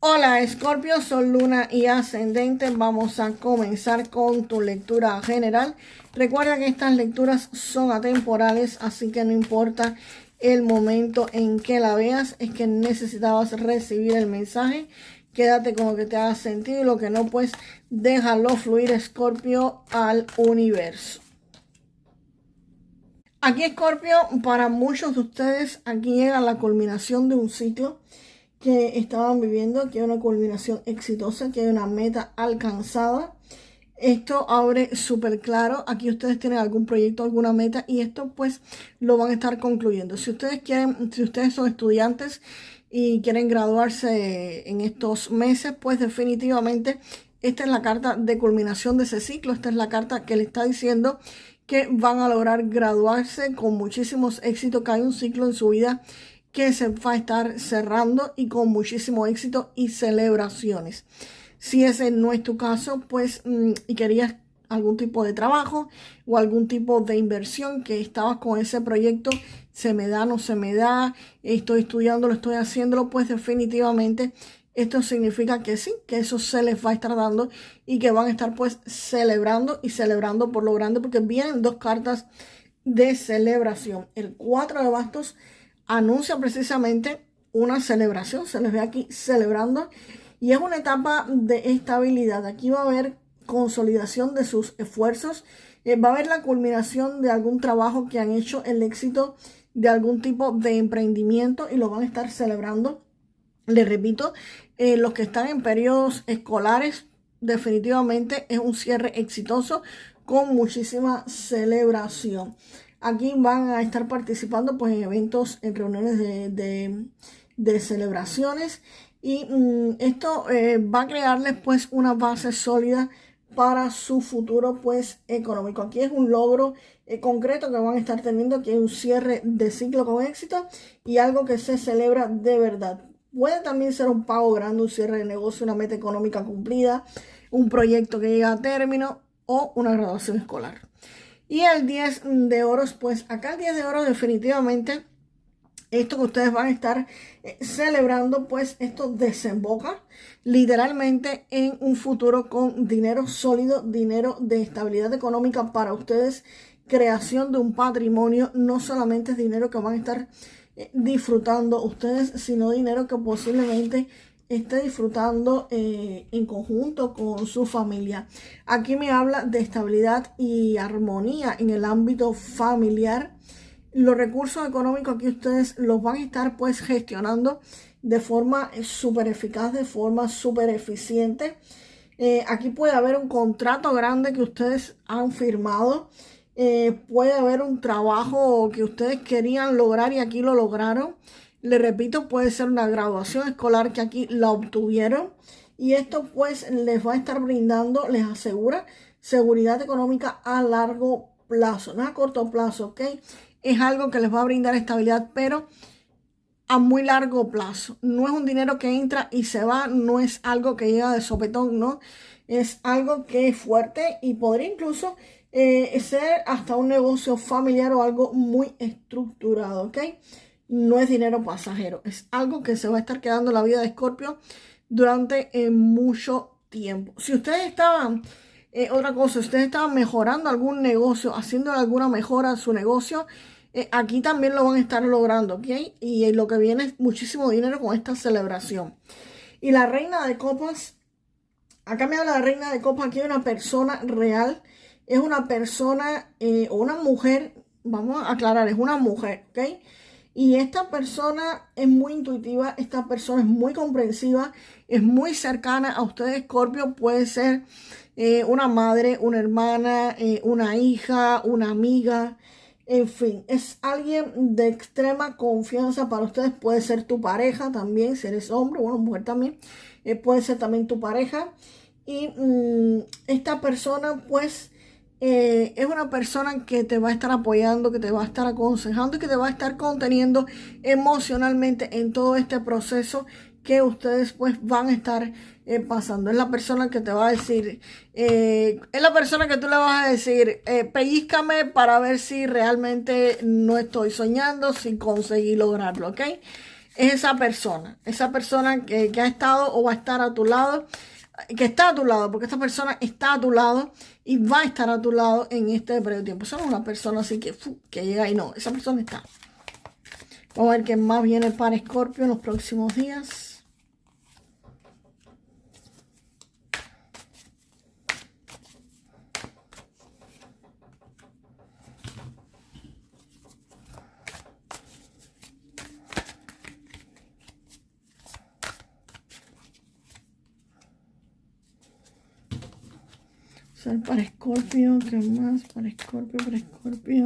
Hola Escorpio, Sol, Luna y Ascendente. Vamos a comenzar con tu lectura general. Recuerda que estas lecturas son atemporales, así que no importa el momento en que la veas, es que necesitabas recibir el mensaje. Quédate con lo que te haga sentido y lo que no, pues déjalo fluir, Escorpio, al universo. Aquí, Escorpio, para muchos de ustedes, aquí llega la culminación de un ciclo que estaban viviendo, que hay una culminación exitosa, que hay una meta alcanzada. Esto abre súper claro. Aquí ustedes tienen algún proyecto, alguna meta, y esto pues lo van a estar concluyendo. Si ustedes quieren, si ustedes son estudiantes y quieren graduarse en estos meses, pues definitivamente esta es la carta de culminación de ese ciclo. Esta es la carta que le está diciendo que van a lograr graduarse con muchísimos éxitos, que hay un ciclo en su vida que se va a estar cerrando y con muchísimo éxito y celebraciones. Si ese no es tu caso, pues y querías algún tipo de trabajo o algún tipo de inversión, que estabas con ese proyecto, se me da, no se me da, estoy estudiándolo, estoy haciéndolo, pues definitivamente esto significa que sí, que eso se les va a estar dando y que van a estar pues celebrando y celebrando por lo grande, porque vienen dos cartas de celebración. El 4 de bastos anuncia precisamente una celebración, se les ve aquí celebrando, y es una etapa de estabilidad. Aquí va a haber consolidación de sus esfuerzos, va a haber la culminación de algún trabajo que han hecho, el éxito de algún tipo de emprendimiento, y lo van a estar celebrando. Les repito, los que están en periodos escolares, definitivamente es un cierre exitoso con muchísima celebración. Aquí van a estar participando pues en eventos, en reuniones de celebraciones, y esto va a crearles pues una base sólida para su futuro pues económico. Aquí es un logro concreto que van a estar teniendo, que es un cierre de ciclo con éxito y algo que se celebra de verdad. Puede también ser un pago grande, un cierre de negocio, una meta económica cumplida, un proyecto que llega a término o una graduación escolar. Y el 10 de oros, pues acá el 10 de oros definitivamente, esto que ustedes van a estar celebrando, pues esto desemboca literalmente en un futuro con dinero sólido, dinero de estabilidad económica para ustedes, creación de un patrimonio. No solamente es dinero que van a estar disfrutando ustedes, sino dinero que posiblemente esté disfrutando en conjunto con su familia. Aquí me habla de estabilidad y armonía en el ámbito familiar. Los recursos económicos aquí ustedes los van a estar pues gestionando de forma súper eficaz, de forma súper eficiente. Aquí puede haber un contrato grande que ustedes han firmado. Puede haber un trabajo que ustedes querían lograr y aquí lo lograron. Les repito, puede ser una graduación escolar que aquí la obtuvieron. Y esto pues les va a estar brindando, les asegura, seguridad económica a largo plazo, no a corto plazo, ¿ok? Es algo que les va a brindar estabilidad, pero a muy largo plazo. No es un dinero que entra y se va, no es algo que llega de sopetón, no. Es algo que es fuerte y podría incluso ser hasta un negocio familiar o algo muy estructurado, ¿ok? No es dinero pasajero, es algo que se va a estar quedando en la vida de Escorpio durante mucho tiempo. Si ustedes estaban, otra cosa, ustedes estaban mejorando algún negocio, haciendo alguna mejora a su negocio, aquí también lo van a estar logrando, ¿ok? Y lo que viene es muchísimo dinero con esta celebración. Y la reina de copas, acá me habla la reina de copas, aquí hay una persona real, es una persona o una mujer, vamos a aclarar, es una mujer, ¿ok? Y esta persona es muy intuitiva, esta persona es muy comprensiva, es muy cercana a ustedes, Escorpio. Puede ser una madre, una hermana, una hija, una amiga, en fin, es alguien de extrema confianza para ustedes. Puede ser tu pareja también, si eres hombre o mujer también, puede ser también tu pareja. Y esta persona pues es una persona que te va a estar apoyando, que te va a estar aconsejando y que te va a estar conteniendo emocionalmente en todo este proceso que ustedes pues van a estar pasando. Es la persona que te va a decir, es la persona que tú le vas a decir, pellízcame para ver si realmente no estoy soñando, si conseguí lograrlo, ¿ok? es esa persona que ha estado o va a estar a tu lado, que está a tu lado, porque esta persona está a tu lado y va a estar a tu lado en este periodo de tiempo. Eso no es una persona así que llega y no, esa persona está. Vamos a ver qué más viene para Escorpio en los próximos días. Para Escorpio, ¿qué más? Para Escorpio.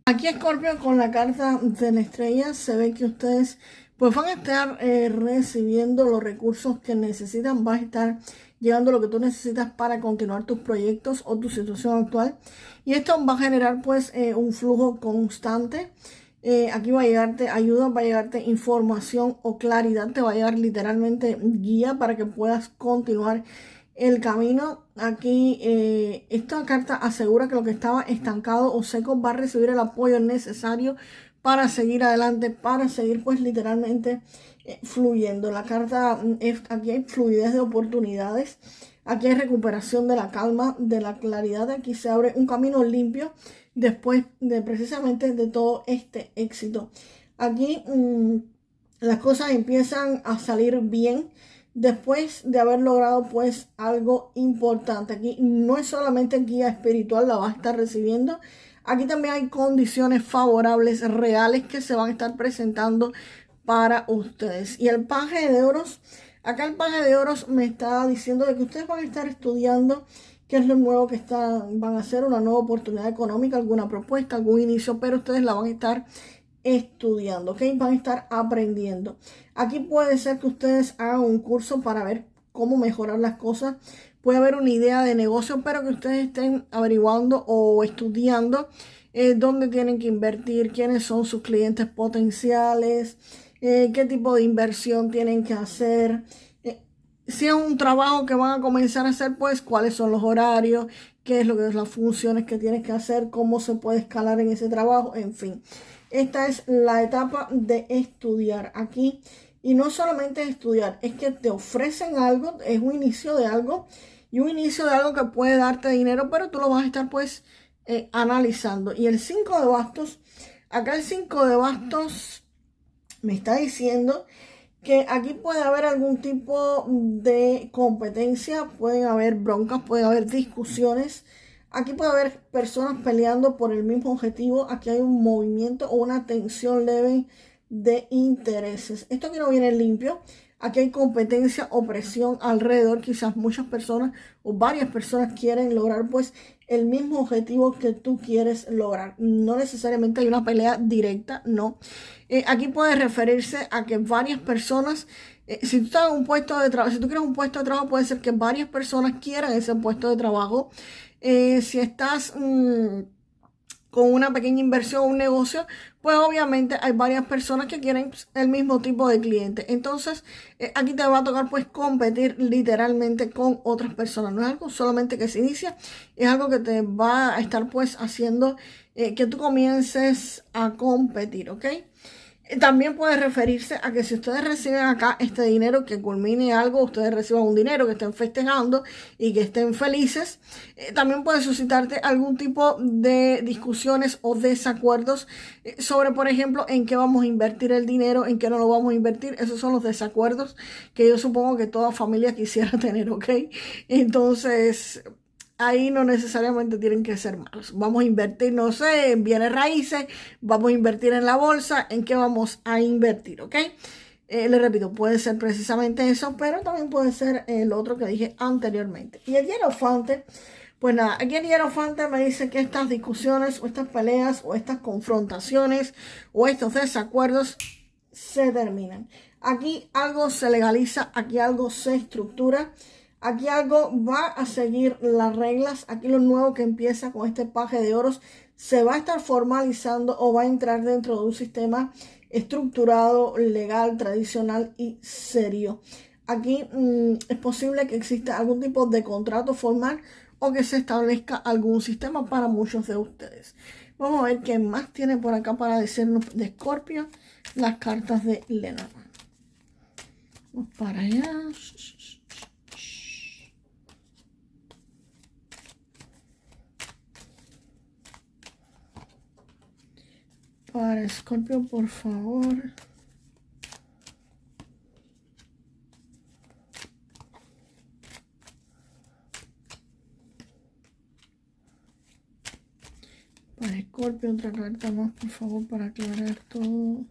Aquí Escorpio con la carta de la estrella se ve que ustedes pues van a estar recibiendo los recursos que necesitan, vas a estar llevando lo que tú necesitas para continuar tus proyectos o tu situación actual. Y esto va a generar pues un flujo constante. Aquí va a llegarte ayuda, va a llegarte información o claridad, te va a llegar literalmente guía para que puedas continuar el camino. Aquí esta carta asegura que lo que estaba estancado o seco va a recibir el apoyo necesario para seguir adelante, para seguir pues literalmente fluyendo. La carta aquí hay fluidez de oportunidades, aquí hay recuperación de la calma, de la claridad, aquí se abre un camino limpio después de precisamente de todo este éxito. Aquí las cosas empiezan a salir bien después de haber logrado pues algo importante. Aquí no es solamente guía espiritual, la vas a estar recibiendo. Aquí también hay condiciones favorables reales que se van a estar presentando para ustedes. Y el paje de oros, acá el paje de oros me está diciendo de que ustedes van a estar estudiando qué es lo nuevo que van a hacer, una nueva oportunidad económica, alguna propuesta, algún inicio, pero ustedes la van a estar estudiando, ¿ok? Van a estar aprendiendo. Aquí puede ser que ustedes hagan un curso para ver cómo mejorar las cosas. Puede haber una idea de negocio, pero que ustedes estén averiguando o estudiando dónde tienen que invertir, quiénes son sus clientes potenciales, qué tipo de inversión tienen que hacer. Si es un trabajo que van a comenzar a hacer, pues cuáles son los horarios, qué es lo que es las funciones que tienes que hacer, cómo se puede escalar en ese trabajo, en fin. Esta es la etapa de estudiar aquí. Y no solamente estudiar, es que te ofrecen algo, es un inicio de algo y un inicio de algo que puede darte dinero, pero tú lo vas a estar pues analizando. Y el 5 de bastos, acá el 5 de bastos me está diciendo que aquí puede haber algún tipo de competencia, pueden haber broncas, pueden haber discusiones. Aquí puede haber personas peleando por el mismo objetivo. Aquí hay un movimiento o una tensión leve de intereses. Esto aquí no viene limpio. Aquí hay competencia o presión alrededor. Quizás muchas personas o varias personas quieren lograr pues el mismo objetivo que tú quieres lograr. No necesariamente hay una pelea directa, no. Aquí puede referirse a que varias personas, si tú estás en un puesto de trabajo, si tú quieres un puesto de trabajo, puede ser que varias personas quieran ese puesto de trabajo. Si estás con una pequeña inversión o un negocio, pues obviamente hay varias personas que quieren el mismo tipo de cliente. Entonces, aquí te va a tocar pues competir literalmente con otras personas. No es algo solamente que se inicia, es algo que te va a estar pues haciendo que tú comiences a competir, ¿ok? También puede referirse a que si ustedes reciben acá este dinero, que culmine algo, ustedes reciban un dinero, que estén festejando y que estén felices. También puede suscitarte algún tipo de discusiones o desacuerdos sobre, por ejemplo, en qué vamos a invertir el dinero, en qué no lo vamos a invertir. Esos son los desacuerdos que yo supongo que toda familia quisiera tener, ¿ok? Entonces, ahí no necesariamente tienen que ser malos. Vamos a invertir, no sé, en bienes raíces, vamos a invertir en la bolsa, ¿en qué vamos a invertir? ¿Ok? Le repito, puede ser precisamente eso, pero también puede ser el otro que dije anteriormente. Y el hierofante, pues nada, aquí el hierofante me dice que estas discusiones o estas peleas o estas confrontaciones o estos desacuerdos se terminan. Aquí algo se legaliza, aquí algo se estructura. Aquí algo va a seguir las reglas. Aquí lo nuevo que empieza con este paje de oros se va a estar formalizando o va a entrar dentro de un sistema estructurado, legal, tradicional y serio. Aquí es posible que exista algún tipo de contrato formal o que se establezca algún sistema para muchos de ustedes. Vamos a ver qué más tiene por acá para decirnos de Escorpio las cartas de Lenormand. Vamos para allá. Para Escorpio, por favor. Para Escorpio, otra carta más, por favor, para aclarar todo.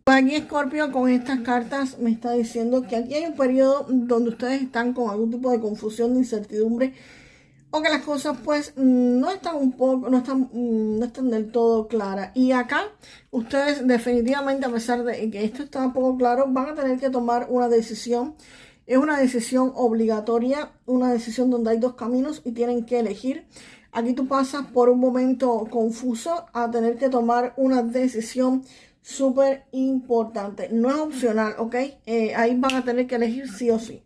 Pues aquí Escorpio con estas cartas me está diciendo que aquí hay un periodo donde ustedes están con algún tipo de confusión, de incertidumbre, o que las cosas pues no están del todo claras. Y acá ustedes definitivamente, a pesar de que esto está un poco claro, van a tener que tomar una decisión. Es una decisión obligatoria, una decisión donde hay dos caminos y tienen que elegir. Aquí tú pasas por un momento confuso a tener que tomar una decisión súper importante. No es opcional, ¿ok? Ahí van a tener que elegir sí o sí.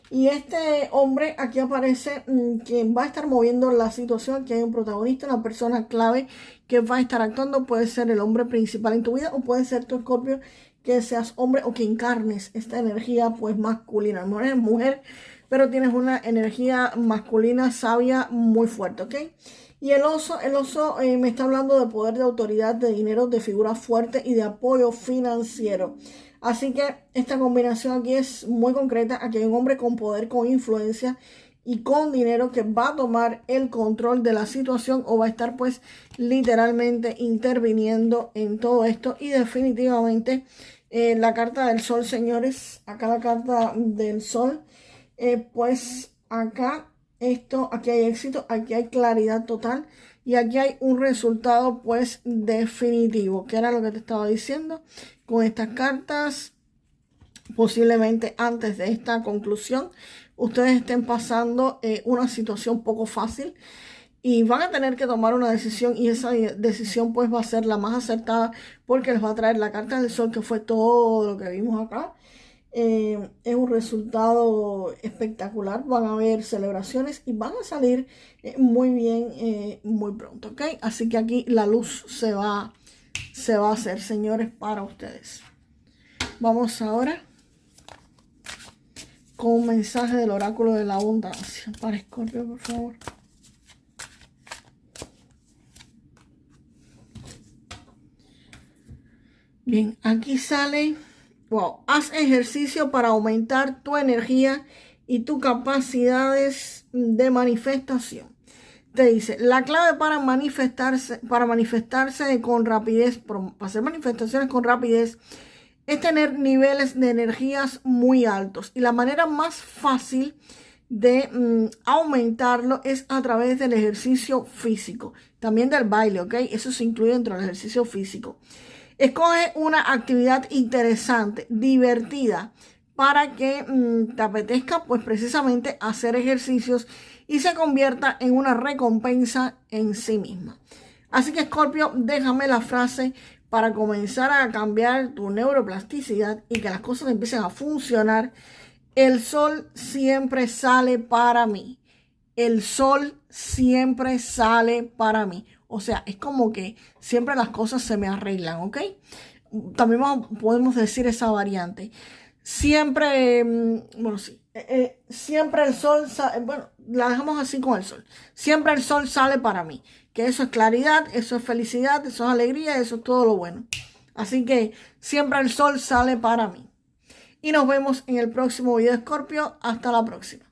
Y este hombre aquí aparece que va a estar moviendo la situación, que hay un protagonista, una persona clave que va a estar actuando. Puede ser el hombre principal en tu vida o puede ser tu Escorpio, que seas hombre o que encarnes esta energía pues masculina. No eres mujer, pero tienes una energía masculina sabia muy fuerte, ¿ok? Y el oso me está hablando de poder, de autoridad, de dinero, de figura fuerte y de apoyo financiero. Así que esta combinación aquí es muy concreta. Aquí hay un hombre con poder, con influencia y con dinero que va a tomar el control de la situación o va a estar pues literalmente interviniendo en todo esto. Y definitivamente la carta del sol, señores, acá la carta del sol, pues acá aquí hay éxito, aquí hay claridad total y aquí hay un resultado pues definitivo, que era lo que te estaba diciendo con estas cartas. Posiblemente antes de esta conclusión ustedes estén pasando una situación poco fácil y van a tener que tomar una decisión, y esa decisión pues va a ser la más acertada porque les va a traer la carta del sol, que fue todo lo que vimos acá. Es un resultado espectacular, van a haber celebraciones y van a salir muy bien muy pronto, ¿ok? Así que aquí la luz se va a hacer, señores, para ustedes. Vamos ahora con un mensaje del oráculo de la abundancia para Escorpio, por favor. Bien, aquí sale, wow, haz ejercicio para aumentar tu energía y tus capacidades de manifestación. Te dice, la clave para manifestarse con rapidez, para hacer manifestaciones con rapidez, es tener niveles de energías muy altos. Y la manera más fácil de aumentarlo es a través del ejercicio físico. También del baile, ¿ok? Eso se incluye dentro del ejercicio físico. Escoge una actividad interesante, divertida, para que te apetezca pues precisamente hacer ejercicios y se convierta en una recompensa en sí misma. Así que Escorpio, déjame la frase para comenzar a cambiar tu neuroplasticidad y que las cosas empiecen a funcionar. El sol siempre sale para mí. El sol siempre sale para mí. O sea, es como que siempre las cosas se me arreglan, ¿ok? También podemos decir esa variante. Siempre, bueno, sí. Siempre el sol sale, bueno, la dejamos así con el sol. Siempre el sol sale para mí. Que eso es claridad, eso es felicidad, eso es alegría, eso es todo lo bueno. Así que siempre el sol sale para mí. Y nos vemos en el próximo video, Escorpio. Hasta la próxima.